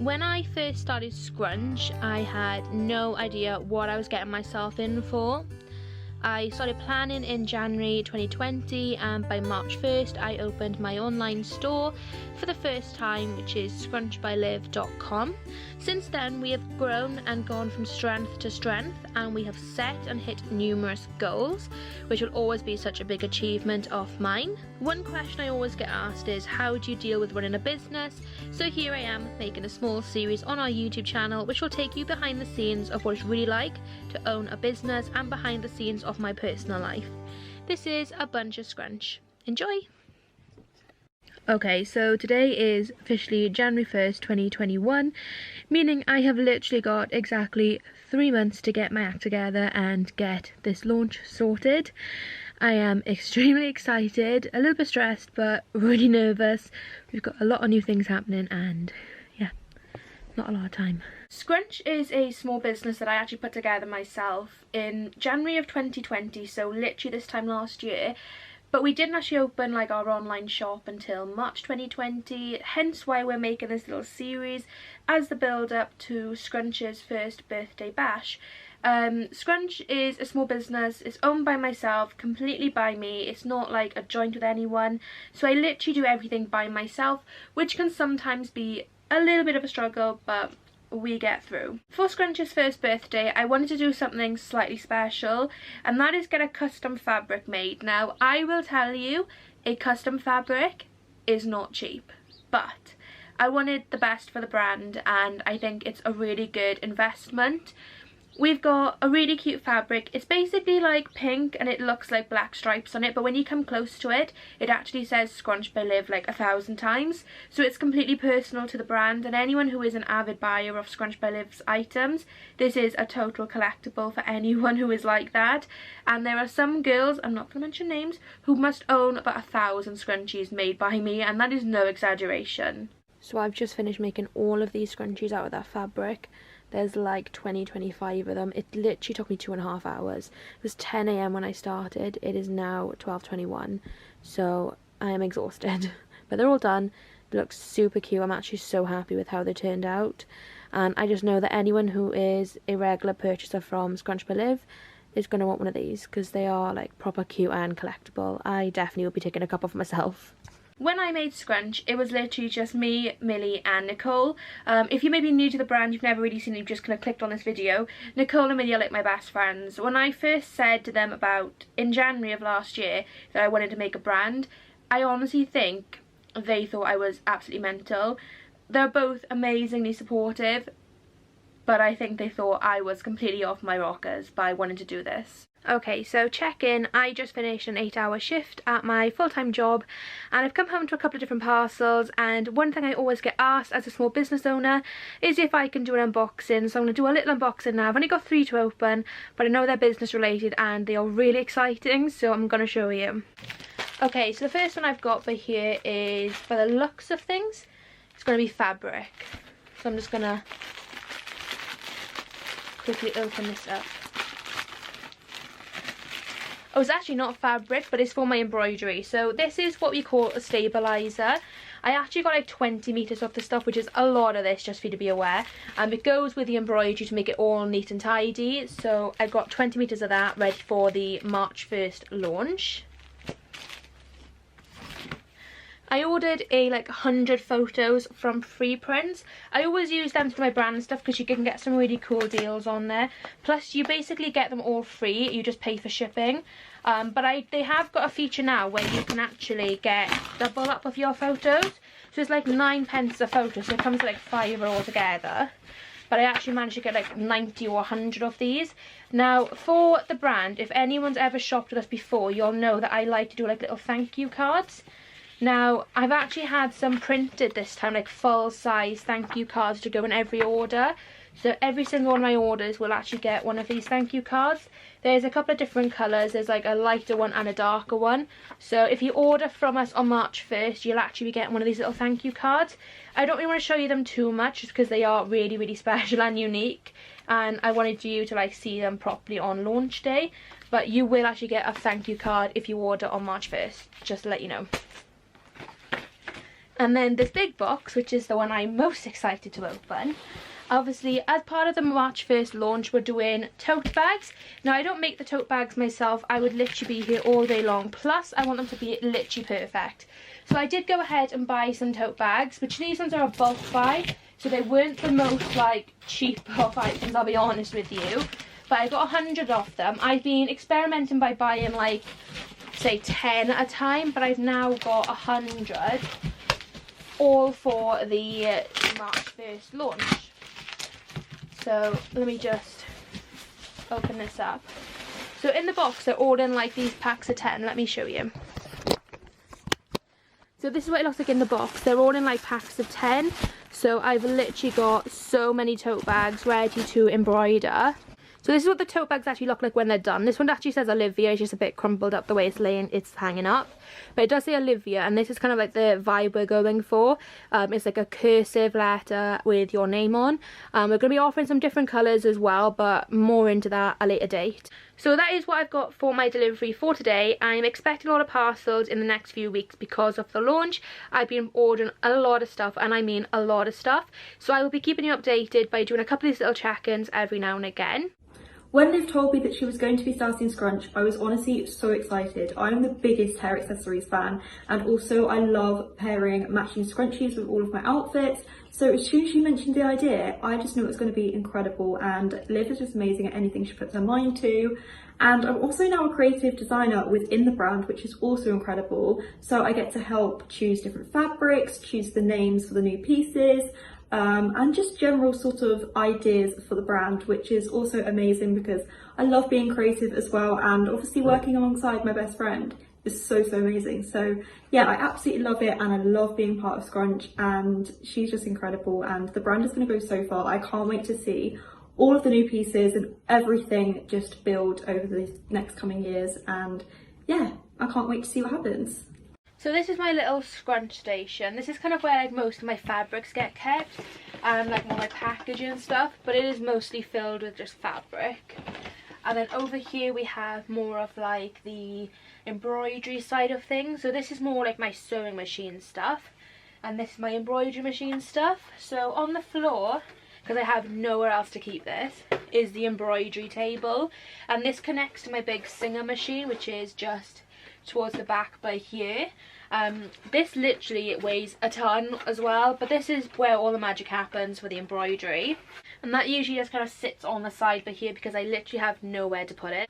When I first started Scrunch, I had no idea what I was getting myself in for. I started planning in January 2020, and by March 1st I opened my online store for the first time, which is scrunchbyliv.com. Since then we have grown and gone from strength to strength, and we have set and hit numerous goals, which will always be such a big achievement of mine. One question I always get asked is, how do you deal with running a business? So here I am making a small series on our YouTube channel which will take you behind the scenes of what it's really like to own a business and behind the scenes of my personal life. This is a bunch of Scrunch. Enjoy! Okay, so today is officially January 1st, 2021, meaning I have literally got exactly 3 months to get my act together and get this launch sorted. I am extremely excited, a little bit stressed, but really nervous. We've got a lot of new things happening and yeah, not a lot of time. Scrunch is a small business that I actually put together myself in January of 2020, so literally this time last year. But we didn't actually open like our online shop until March 2020, hence why we're making this little series as the build up to Scrunch's first birthday bash. Scrunch is a small business, it's owned by myself, completely by me, it's not like a joint with anyone, so I literally do everything by myself, which can sometimes be a little bit of a struggle, but we get through. For Scrunch's first birthday, I wanted to do something slightly special, and that is get a custom fabric made. Now, I will tell you, a custom fabric is not cheap, but I wanted the best for the brand, and I think it's a really good investment. We've got a really cute fabric. It's basically like pink and it looks like black stripes on it, but when you come close to it, it actually says Scrunch by Liv like 1,000 times. So it's completely personal to the brand, and anyone who is an avid buyer of Scrunch by Liv's items, this is a total collectible for anyone who is like that. And there are some girls, I'm not going to mention names, who must own about 1,000 scrunchies made by me, and that is no exaggeration. So I've just finished making all of these scrunchies out of that fabric. There's like 25 of them. It literally took me 2.5 hours. It was 10 AM when I started. It is now 12:21, so I am exhausted. But they're all done. They look super cute. I'm actually so happy with how they turned out. And I just know that anyone who is a regular purchaser from Scrunch by Liv is going to want one of these, because they are like proper cute and collectible. I definitely will be taking a couple for myself. When I made Scrunch, it was literally just me, Millie and Nicole. If you may be new to the brand, you've never really seen it, you've just kind of clicked on this video. Nicole and Millie are like my best friends. When I first said to them in January of last year, that I wanted to make a brand, I honestly think they thought I was absolutely mental. They're both amazingly supportive, but I think they thought I was completely off my rockers by wanting to do this. Okay, so check-in. I just finished an 8-hour shift at my full-time job, and I've come home to a couple of different parcels, and one thing I always get asked as a small business owner is if I can do an unboxing. So I'm going to do a little unboxing now. I've only got 3 to open, but I know they're business related and they are really exciting, so I'm going to show you. Okay, so the first one I've got for here is, by the looks of things, it's going to be fabric. So I'm just going to quickly open this up. Oh, it's actually not fabric, but it's for my embroidery. So this is what we call a stabilizer. I actually got like 20 meters of the stuff, which is a lot of this, just for you to be aware. It goes with the embroidery to make it all neat and tidy. So I've got 20 meters of that ready for the March 1st launch. I ordered like 100 photos from Free Prints. I always use them for my brand stuff because you can get some really cool deals on there. Plus you basically get them all free, you just pay for shipping. But they have got a feature now where you can actually get double up of your photos. So it's like 9p a photo, so it comes to like 5 all together. But I actually managed to get like 90 or 100 of these. Now for the brand, if anyone's ever shopped with us before, you'll know that I like to do like little thank you cards. Now, I've actually had some printed this time, like full-size thank you cards to go in every order. So every single one of my orders will actually get one of these thank you cards. There's a couple of different colours. There's like a lighter one and a darker one. So if you order from us on March 1st, you'll actually be getting one of these little thank you cards. I don't really want to show you them too much, just because they are really, really special and unique. And I wanted you to like see them properly on launch day. But you will actually get a thank you card if you order on March 1st, just to let you know. And then this big box, which is the one I'm most excited to open. Obviously, as part of the March 1st launch, we're doing tote bags. Now, I don't make the tote bags myself. I would literally be here all day long. Plus, I want them to be literally perfect. So I did go ahead and buy some tote bags, which these ones are a bulk buy. So they weren't the most, like, cheap of items, I'll be honest with you. But I got 100 of them. I've been experimenting by buying, like, say 10 at a time. But I've now got 100. All for the March 1st launch. So let me just open this up. So in the box they're all in like these packs of 10. Let me show you. So this is what it looks like in the box. They're all in like packs of 10. So I've literally got so many tote bags ready to embroider. So this is what the tote bags actually look like when they're done. This one actually says Olivia, it's just a bit crumpled up the way it's hanging up. But it does say Olivia, and this is kind of like the vibe we're going for. It's like a cursive letter with your name on. We're going to be offering some different colours as well, but more into that at a later date. So that is what I've got for my delivery for today. I'm expecting a lot of parcels in the next few weeks because of the launch. I've been ordering a lot of stuff, and I mean a lot of stuff. So I will be keeping you updated by doing a couple of these little check-ins every now and again. When Liv told me that she was going to be starting Scrunch, I was honestly so excited. I'm the biggest hair accessories fan, and also I love pairing matching scrunchies with all of my outfits. So as soon as she mentioned the idea, I just knew it was going to be incredible, and Liv is just amazing at anything she puts her mind to. And I'm also now a creative designer within the brand, which is also incredible. So I get to help choose different fabrics, choose the names for the new pieces, and just general sort of ideas for the brand, which is also amazing because I love being creative as well, and obviously working alongside my best friend is so amazing. So yeah, I absolutely love it, and I love being part of Scrunch, and she's just incredible, and the brand is going to go so far. I can't wait to see all of the new pieces and everything just build over the next coming years, and yeah, I can't wait to see what happens. So this is my little scrunch station. This is kind of where like most of my fabrics get kept, and like more my packaging and stuff, but it is mostly filled with just fabric. And then over here we have more of like the embroidery side of things. So this is more like my sewing machine stuff, and this is my embroidery machine stuff. So on the floor, because I have nowhere else to keep this, is the embroidery table, and this connects to my big singer machine, which is just towards the back by here. This literally weighs a ton as well, but this is where all the magic happens for the embroidery, and that usually just kind of sits on the side by here because I literally have nowhere to put it.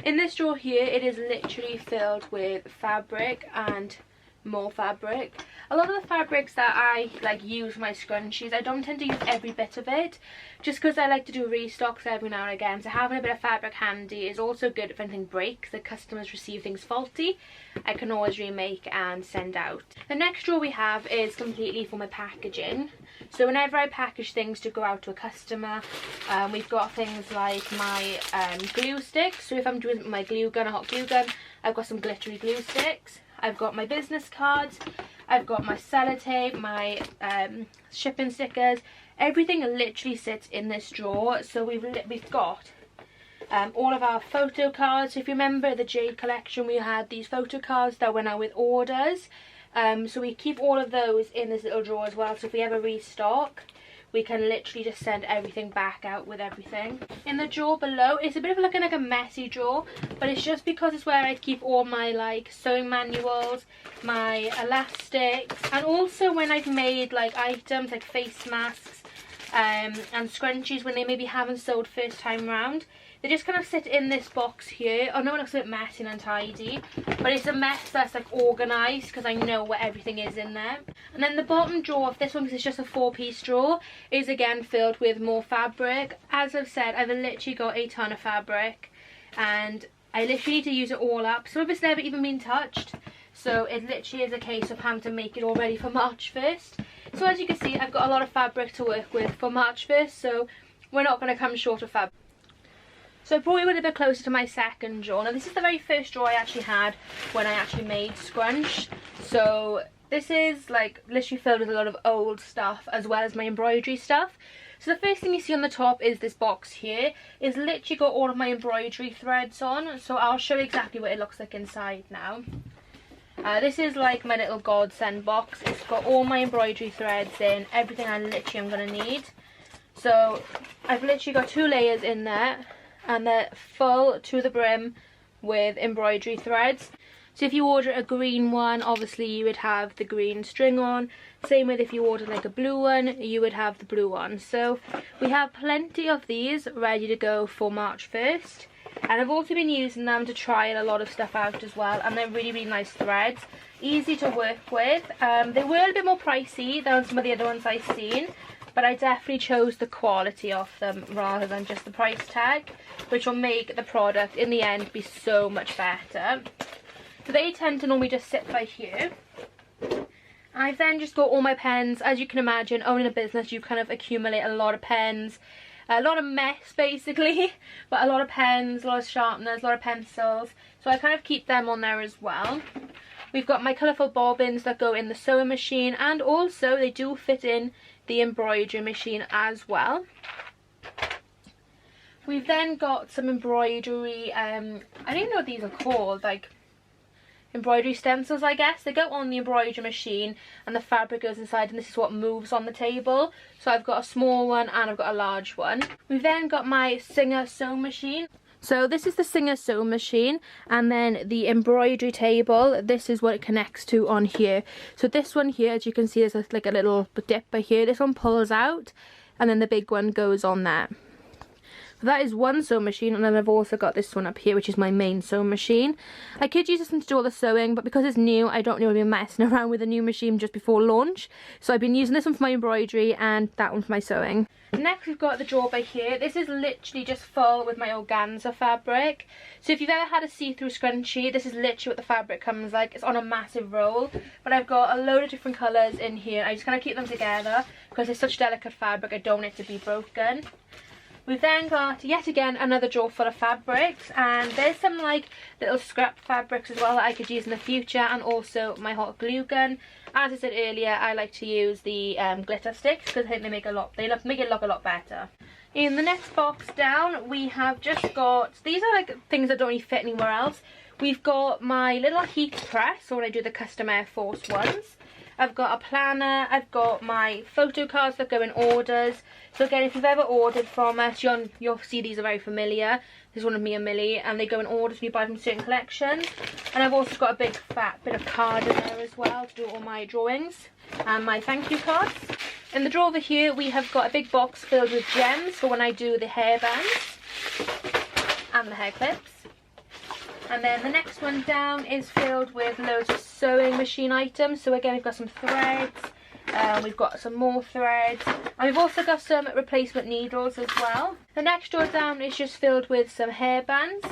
In this drawer here, it is literally filled with fabric and more fabric. A lot of the fabrics that I like use for my scrunchies, I don't tend to use every bit of it, just because I like to do restocks every now and again. So having a bit of fabric handy is also good if anything breaks, the customers receive things faulty, I can always remake and send out. The next drawer we have is completely for my packaging. So whenever I package things to go out to a customer, we've got things like my glue sticks. So if I'm doing my glue gun, a hot glue gun, I've got some glittery glue sticks. I've got my business cards, I've got my sellotape, my shipping stickers. Everything literally sits in this drawer. So we've got all of our photo cards. If you remember the Jade collection, we had these photo cards that went out with orders. So we keep all of those in this little drawer as well. So if we ever restock, we can literally just send everything back out with everything. In the drawer below, it's a bit of looking like a messy drawer, but it's just because it's where I keep all my like sewing manuals, my elastics, and also when I've made like items like face masks and scrunchies when they maybe haven't sewed first time round. They just kind of sit in this box here. I know it looks a bit messy and untidy, but it's a mess that's like organised because I know where everything is in there. And then the bottom drawer of this one, because it's just a 4-piece drawer, is again filled with more fabric. As I've said, I've literally got a ton of fabric, and I literally need to use it all up. Some of it's never even been touched, so it literally is a case of having to make it all ready for March 1st. So as you can see, I've got a lot of fabric to work with for March 1st, so we're not going to come short of fabric. So I brought you a little bit closer to my second drawer. Now this is the very first drawer I actually had when I actually made Scrunch. So this is like literally filled with a lot of old stuff as well as my embroidery stuff. So the first thing you see on the top is this box here. It's literally got all of my embroidery threads on. So I'll show you exactly what it looks like inside now. This is like my little godsend box. It's got all my embroidery threads in, everything I literally am going to need. So I've literally got 2 layers in there, and they're full to the brim with embroidery threads. So if you order a green one, obviously you would have the green string on. Same with if you order like a blue one, you would have the blue one. So we have plenty of these ready to go for March 1st. And I've also been using them to trial a lot of stuff out as well, and they're really, really nice threads, easy to work with. They were a little bit more pricey than some of the other ones I've seen, but I definitely chose the quality of them rather than just the price tag, which will make the product in the end be so much better. So they tend to normally just sit by here. I've then just got all my pens. As you can imagine, owning a business, you kind of accumulate a lot of pens, a lot of mess basically, but a lot of pens, a lot of sharpeners, a lot of pencils, so I kind of keep them on there as well. We've got my colourful bobbins that go in the sewing machine, and also they do fit in the embroidery machine as well. We've then got some embroidery, I don't even know what these are called, like embroidery stencils, I guess. They go on the embroidery machine and the fabric goes inside, and this is what moves on the table. So I've got a small one and I've got a large one. We've then got my Singer sewing machine. So this is the Singer sewing machine, and then the embroidery table, this is what it connects to on here. So this one here, as you can see, there's like a little dip by here. This one pulls out and then the big one goes on there. So that is one sewing machine, and then I've also got this one up here, which is my main sewing machine. I could use this one to do all the sewing, but because it's new, I don't want to be messing around with a new machine just before launch. So I've been using this one for my embroidery and that one for my sewing. Next we've got the drawer by here. This is literally just full with my organza fabric. So if you've ever had a see-through scrunchie, this is literally what the fabric comes like. It's on a massive roll, but I've got a load of different colours in here. I just kind of keep them together because it's such delicate fabric, I don't want it to be broken. We've then got, yet again, another drawer full of fabrics, and there's some like little scrap fabrics as well that I could use in the future, and also my hot glue gun. As I said earlier, I like to use the glitter sticks because I think they make it look a lot better. In the next box down, we have just got, these are like things that don't really fit anywhere else. We've got my little heat press, so when I do the custom Air Force ones. I've got a planner, I've got my photo cards that go in orders. So again, if you've ever ordered from us, you'll see these are very familiar. This is one of me and Millie, and they go in orders when you buy from certain collections. And I've also got a big fat bit of card in there as well to do all my drawings and my thank you cards. In the drawer over here, we have got a big box filled with gems for when I do the hairbands and the hair clips. And then the next one down is filled with loads of sewing machine items. So again, we've got some threads, we've got some more threads, and we've also got some replacement needles as well. The next drawer down is just filled with some hairbands.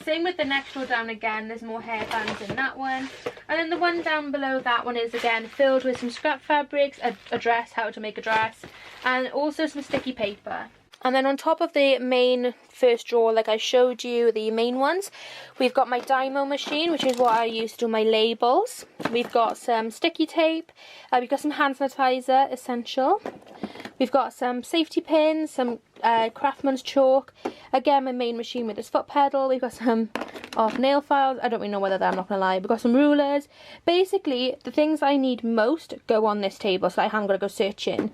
Same with the next drawer down again, there's more hairbands in that one. And then the one down below that one is again filled with some scrap fabrics, a dress, how to make a dress, and also some sticky paper. And then on top of the main first drawer, like I showed you, the main ones, we've got my Dymo machine, which is what I use to do my labels. We've got some sticky tape, we've got some hand sanitizer, essential. We've got some safety pins, some Craftsman's chalk. Again, my main machine with this foot pedal. We've got some nail files. I don't really know whether they're, I'm not going to lie. We've got some rulers. Basically, the things I need most go on this table, so I haven't got to go searching.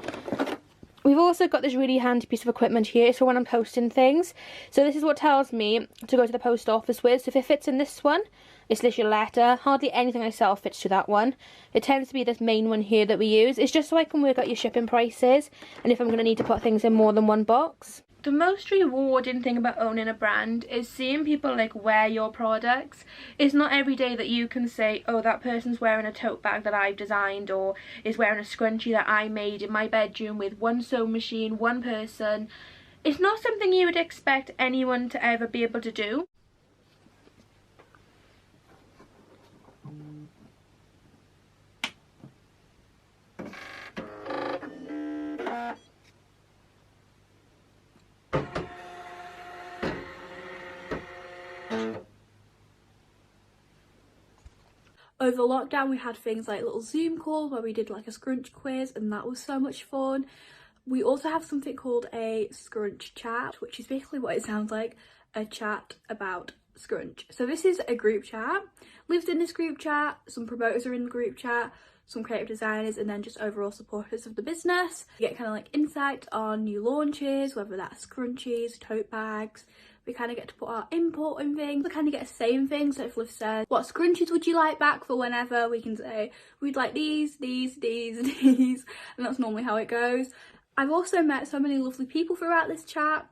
We've also got this really handy piece of equipment here for when I'm posting things. So this is what tells me to go to the post office with. So if it fits in this one, it's literally a letter. Hardly anything I sell fits to that one. It tends to be this main one here that we use. It's just so I can work out your shipping prices and if I'm going to need to put things in more than one box. The most rewarding thing about owning a brand is seeing people like wear your products. It's not every day that you can say, oh, that person's wearing a tote bag that I've designed, or is wearing a scrunchie that I made in my bedroom with one sewing machine, one person. It's not something you would expect anyone to ever be able to do. Over lockdown we had things like little Zoom calls where we did like a scrunch quiz, and that was so much fun. We also have something called a scrunch chat, which is basically what it sounds like, a chat about Scrunch. So this is a group chat. Lived in this group chat, some promoters are in the group chat, some creative designers, and then just overall supporters of the business. We get kind of like insights on new launches, whether that's scrunchies, tote bags. We kind of get to put our input in things. We kind of get a say in things. So if Liv says, what scrunchies would you like back for whenever, we can say, we'd like these, and that's normally how it goes. I've also met so many lovely people throughout this chat.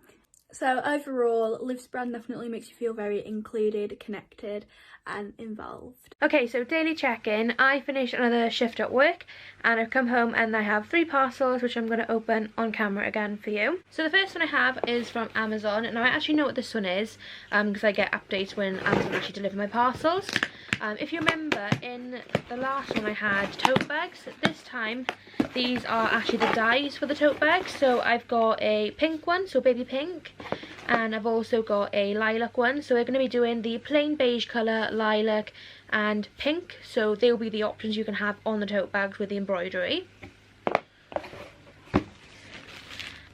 So overall, Liv's brand definitely makes you feel very included, connected and involved. Okay, so daily check-in. I finished another shift at work and I've come home and I have 3 parcels which I'm going to open on camera again for you. So the first one I have is from Amazon. Now I actually know what this one is because I get updates when Amazon actually deliver my parcels. If you remember, in the last one I had tote bags. This time these are actually the dies for the tote bags. So I've got a pink one, so baby pink, and I've also got a lilac one. So we're going to be doing the plain beige colour, lilac and pink. So they'll be the options you can have on the tote bags with the embroidery.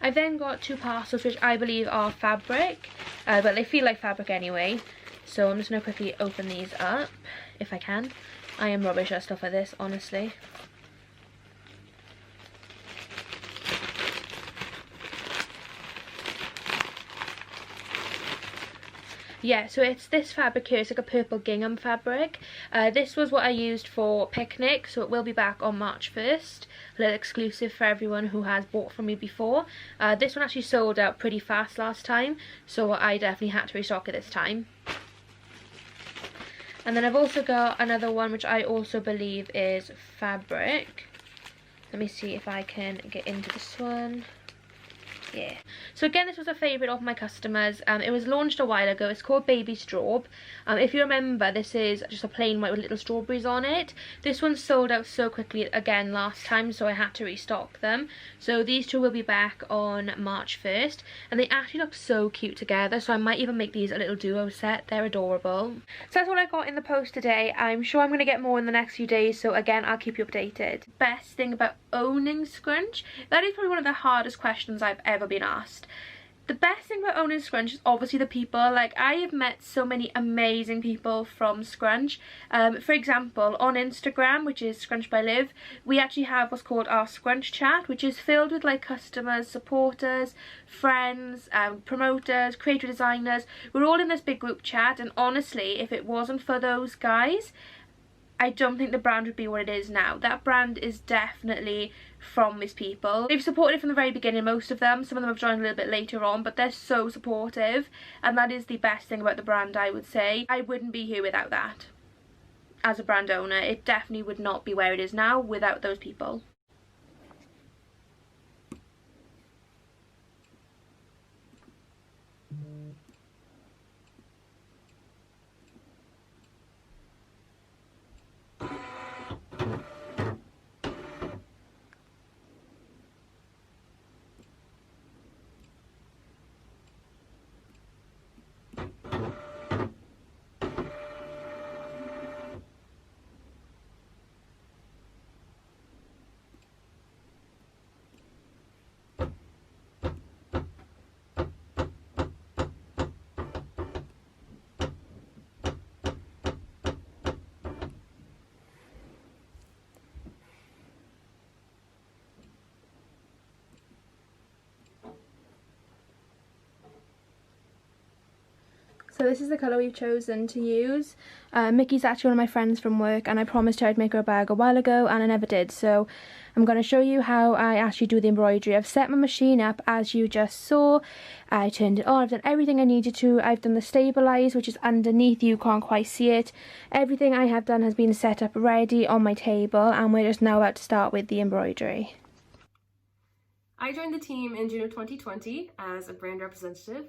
I've then got 2 parcels which I believe are fabric, but they feel like fabric anyway. So I'm just going to quickly open these up if I can. I am rubbish at stuff like this, honestly. Yeah, so it's this fabric here. It's like a purple gingham fabric. This was what I used for picnic, so it will be back on March 1st. A little exclusive for everyone who has bought from me before. This one actually sold out pretty fast last time, so I definitely had to restock it this time. And then I've also got another one which I also believe is fabric. Let me see if I can get into this one. Yeah. So again, this was a favourite of my customers. It was launched a while ago. It's called Baby Straub. If you remember, this is just a plain white with little strawberries on it. This one sold out so quickly again last time, so I had to restock them. So these 2 will be back on March 1st. And they actually look so cute together, so I might even make these a little duo set. They're adorable. So that's what I got in the post today. I'm sure I'm going to get more in the next few days, so again, I'll keep you updated. Best thing about owning Scrunch? That is probably one of the hardest questions I've ever been asked. The best thing about owning Scrunch is obviously the people. Like, I have met so many amazing people from Scrunch. For example, on Instagram, which is Scrunch by Liv, we actually have what's called our Scrunch chat, which is filled with like customers, supporters, friends, promoters, creative designers. We're all in this big group chat, and honestly, if it wasn't for those guys, I don't think the brand would be what it is now. That brand is definitely from these people. They've supported it from the very beginning, most of them. Some of them have joined a little bit later on, but they're so supportive, and that is the best thing about the brand, I would say. I wouldn't be here without that. As a brand owner, it definitely would not be where it is now without those people. So this is the colour we've chosen to use. Mickey's actually one of my friends from work, and I promised her I'd make her a bag a while ago and I never did. So I'm going to show you how I actually do the embroidery. I've set my machine up as you just saw. I turned it on, I've done everything I needed to. I've done the stabilise, which is underneath, you can't quite see it. Everything I have done has been set up ready on my table, and we're just now about to start with the embroidery. I joined the team in June of 2020 as a brand representative.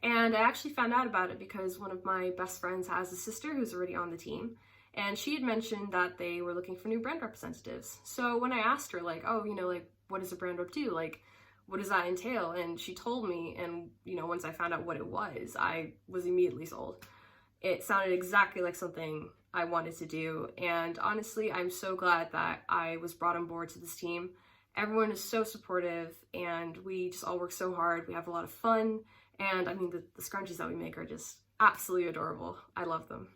And I actually found out about it because one of my best friends has a sister who's already on the team, and she had mentioned that they were looking for new brand representatives. So when I asked her, like, oh, you know, like, what does a brand rep do? Like, what does that entail? And she told me, and, you know, once I found out what it was, I was immediately sold. It sounded exactly like something I wanted to do. And honestly, I'm so glad that I was brought on board to this team. Everyone is so supportive, and we just all work so hard. We have a lot of fun. And I mean, the scrunchies that we make are just absolutely adorable. I love them.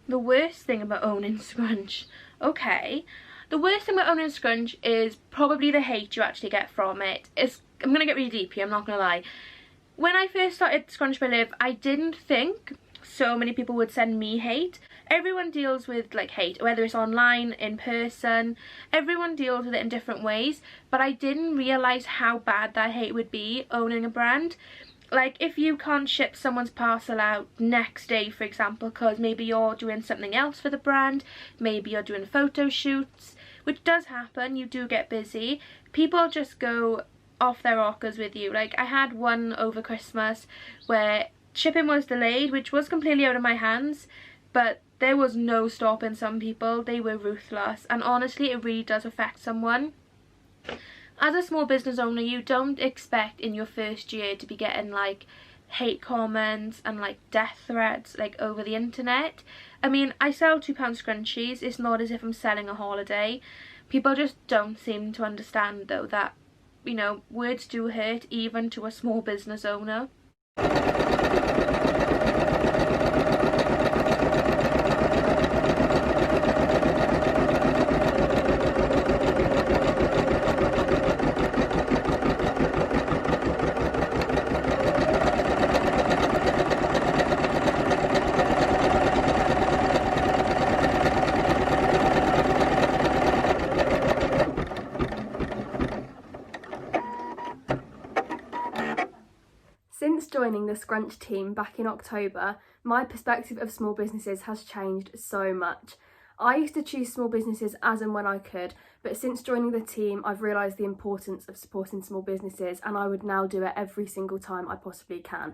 The worst thing about owning Scrunch. Okay. The worst thing about owning Scrunch is probably the hate you actually get from it. I'm going to get really deep here, I'm not going to lie. When I first started Scrunchify Live, I didn't think so many people would send me hate. Everyone deals with like hate, whether it's online, in person. Everyone deals with it in different ways. But I didn't realise how bad that hate would be owning a brand. Like, if you can't ship someone's parcel out next day, for example, because maybe you're doing something else for the brand, maybe you're doing photo shoots, which does happen, you do get busy, people just go off their rockers with you. Like, I had one over Christmas where shipping was delayed, which was completely out of my hands, but there was no stopping some people. They were ruthless, and honestly, it really does affect someone. As a small business owner, you don't expect in your first year to be getting like hate comments and like death threats like over the internet. I mean, I sell £2 scrunchies. It's not as if I'm selling a holiday. People just don't seem to understand though that, you know, words do hurt even to a small business owner. Since joining the Scrunch team back in October, my perspective of small businesses has changed so much. I used to choose small businesses as and when I could, but since joining the team, I've realised the importance of supporting small businesses, and I would now do it every single time I possibly can.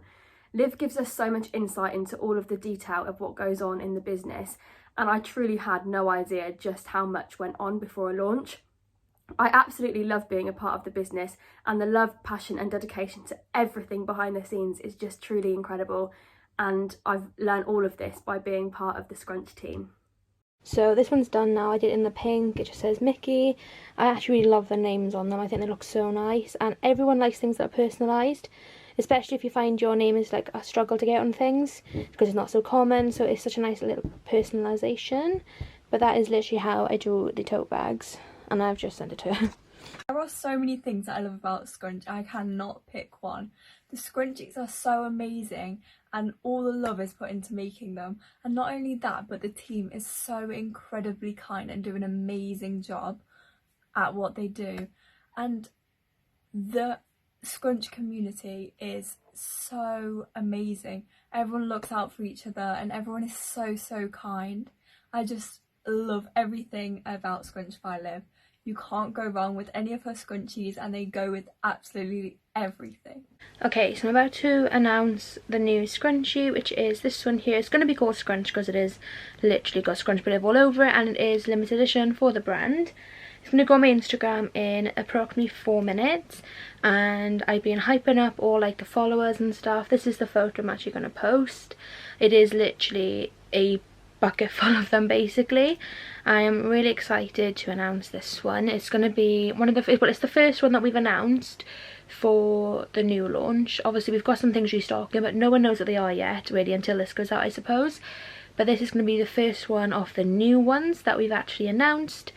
Liv gives us so much insight into all of the detail of what goes on in the business, and I truly had no idea just how much went on before a launch. I absolutely love being a part of the business, and the love, passion and dedication to everything behind the scenes is just truly incredible, and I've learned all of this by being part of the Scrunch team. So this one's done now. I did it in the pink. It just says Mickey. I actually really love the names on them. I think they look so nice, and everyone likes things that are personalised, especially if you find your name is like a struggle to get on things because it's not so common. So it's such a nice little personalisation. But that is literally how I do the tote bags, and I've just sent it to her. There are so many things that I love about Scrunch. I cannot pick one. The scrunchies are so amazing, and all the love is put into making them. And not only that, but the team is so incredibly kind and do an amazing job at what they do. And the Scrunch community is so amazing. Everyone looks out for each other and everyone is so kind. I just love everything about Scrunchify Live. You can't go wrong with any of her scrunchies, and they go with absolutely everything. Okay, so I'm about to announce the new scrunchie, which is this one here. It's going to be called Scrunch because it is literally got Scrunch Live all over it, and it is limited edition for the brand. It's going to go on my Instagram in approximately 4 minutes, and I've been hyping up all like the followers and stuff. This is the photo I'm actually going to post. It is literally a bucket full of them basically. I am really excited to announce this one. It's going to be one of the, well, it's the first one that we've announced for the new launch. Obviously we've got some things restocking, but no one knows what they are yet really until this goes out, I suppose. But this is going to be the first one of the new ones that we've actually announced,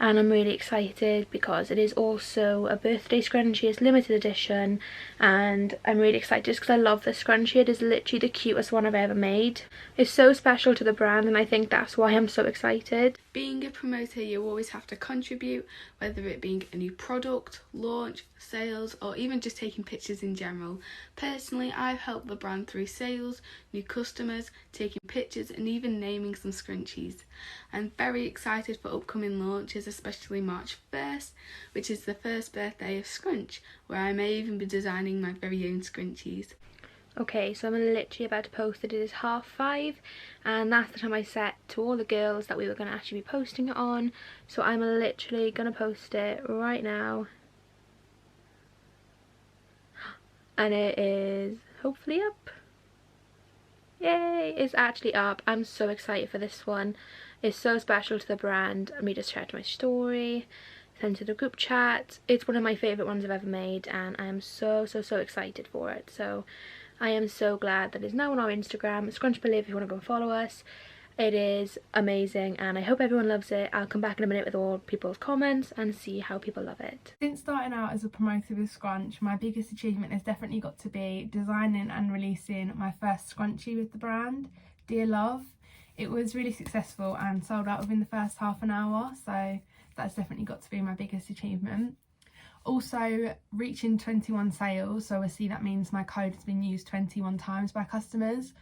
and I'm really excited because it is also a birthday scrunchie. It's limited edition, and I'm really excited just because I love this scrunchie. It is literally the cutest one I've ever made. It's so special to the brand, and I think that's why I'm so excited. Being a promoter, you always have to contribute, whether it being a new product, launch, sales, or even just taking pictures in general. Personally, I've helped the brand through sales, new customers, taking pictures, and even naming some scrunchies. I'm very excited for upcoming launches, especially March 1st, which is the first birthday of Scrunch, where I may even be designing my very own scrunchies. Okay, so I'm literally about to post it. It is 5:30 and that's the time I set to all the girls that we were going to actually be posting it on. So I'm literally going to post it right now. And it is hopefully up. Yay, it's actually up. I'm so excited for this one. It's so special to the brand. Let me just check my story, send to the group chat. It's one of my favourite ones I've ever made and I am so excited for it. So I am so glad that it's now on our Instagram, Scrunchify if you want to go and follow us. It is amazing and I hope everyone loves it. I'll come back in a minute with all people's comments and see how people love it. Since starting out as a promoter with Scrunch, my biggest achievement has definitely got to be designing and releasing my first scrunchie with the brand, Dear Love. It was really successful and sold out within the first half an hour, so that's definitely got to be my biggest achievement. Also reaching 21 sales, so obviously that means my code has been used 21 times by customers,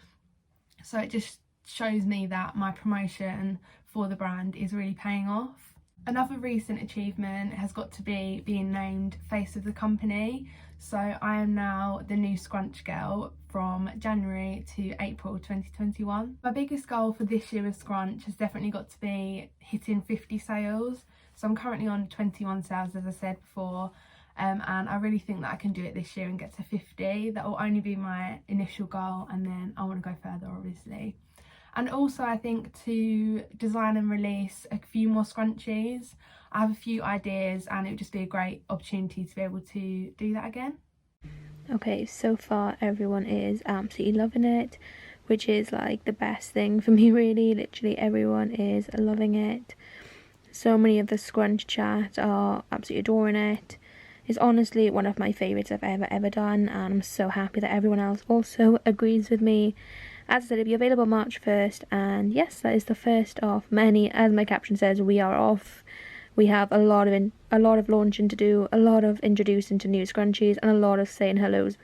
so it just shows me that my promotion for the brand is really paying off. Another recent achievement has got to be being named face of the company, so I am now the new Scrunch girl from January to April 2021. My biggest goal for this year with Scrunch has definitely got to be hitting 50 sales. So I'm currently on 21 sales, as I said before, and I really think that I can do it this year and get to 50. That will only be my initial goal and then I want to go further obviously. And also I think to design and release a few more scrunchies. I have a few ideas and it would just be a great opportunity to be able to do that again. Okay, so far everyone is absolutely loving it, which is like the best thing for me really. Literally everyone is loving it. So many of the Scrunch chat are absolutely adoring it. It's honestly one of my favourites I've ever done and I'm so happy that everyone else also agrees with me. As I said, it'll be available March 1st and yes, that is the first of many. As my caption says, we are off. We have a lot of launching to do, a lot of introducing to new scrunchies and a lot of saying hellos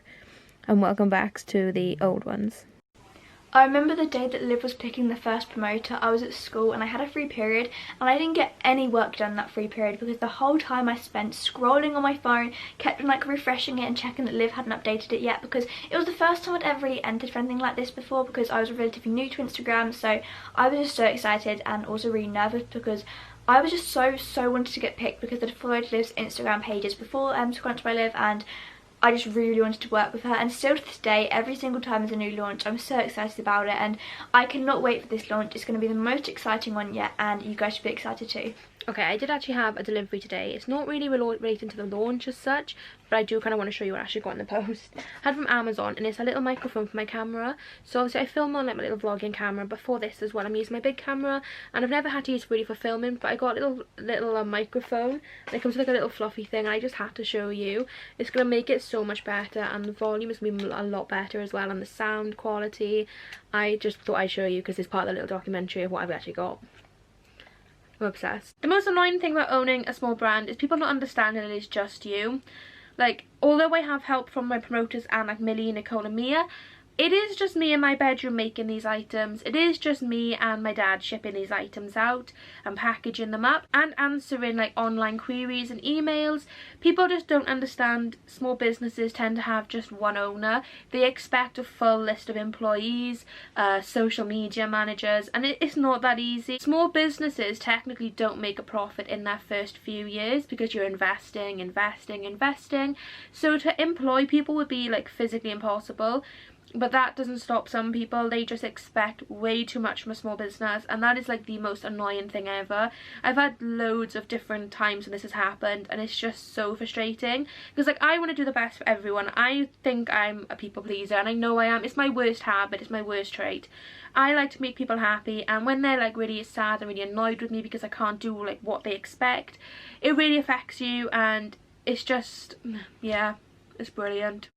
and welcome backs to the old ones. I remember the day that Liv was picking the first promoter. I was at school and I had a free period and I didn't get any work done that free period because the whole time I spent scrolling on my phone, kept on like refreshing it and checking that Liv hadn't updated it yet, because it was the first time I'd ever really entered for anything like this before, because I was relatively new to Instagram. So I was just so excited and also really nervous because I was just so wanted to get picked because I'd followed Liv's Instagram pages before Scrunch by Liv and I just really wanted to work with her, and still to this day, every single time there's a new launch, I'm so excited about it and I cannot wait for this launch. It's going to be the most exciting one yet and you guys should be excited too. Okay, I did actually have a delivery today. It's not really relating to the launch as such, but I do kind of want to show you what I actually got in the post. I had from Amazon and it's a little microphone for my camera. So obviously I film on like my little vlogging camera. Before this as well, I'm using my big camera and I've never had to use it really for filming, but I got a little microphone and it comes with like a little fluffy thing and I just had to show you. It's going to make it so much better and the volume is going to be a lot better as well, and the sound quality. I just thought I'd show you because it's part of the little documentary of what I've actually got. I'm obsessed. The most annoying thing about owning a small brand is people not understanding it is just you. Like, although I have help from my promoters and like Millie, Nicole and Mia, it is just me in my bedroom making these items. It is just me and my dad shipping these items out and packaging them up and answering like online queries and emails. People just don't understand small businesses tend to have just one owner. They expect a full list of employees, social media managers, and it's not that easy. Small businesses technically don't make a profit in their first few years because you're investing. So to employ people would be like physically impossible. But that doesn't stop some people. They just expect way too much from a small business, and that is like the most annoying thing ever. I've had loads of different times when this has happened and it's just so frustrating because like I want to do the best for everyone. I think I'm a people pleaser and I know I am. It's my worst habit, it's my worst trait. I like to make people happy, and when they're like really sad and really annoyed with me because I can't do like what they expect, it really affects you and it's just, yeah, it's brilliant.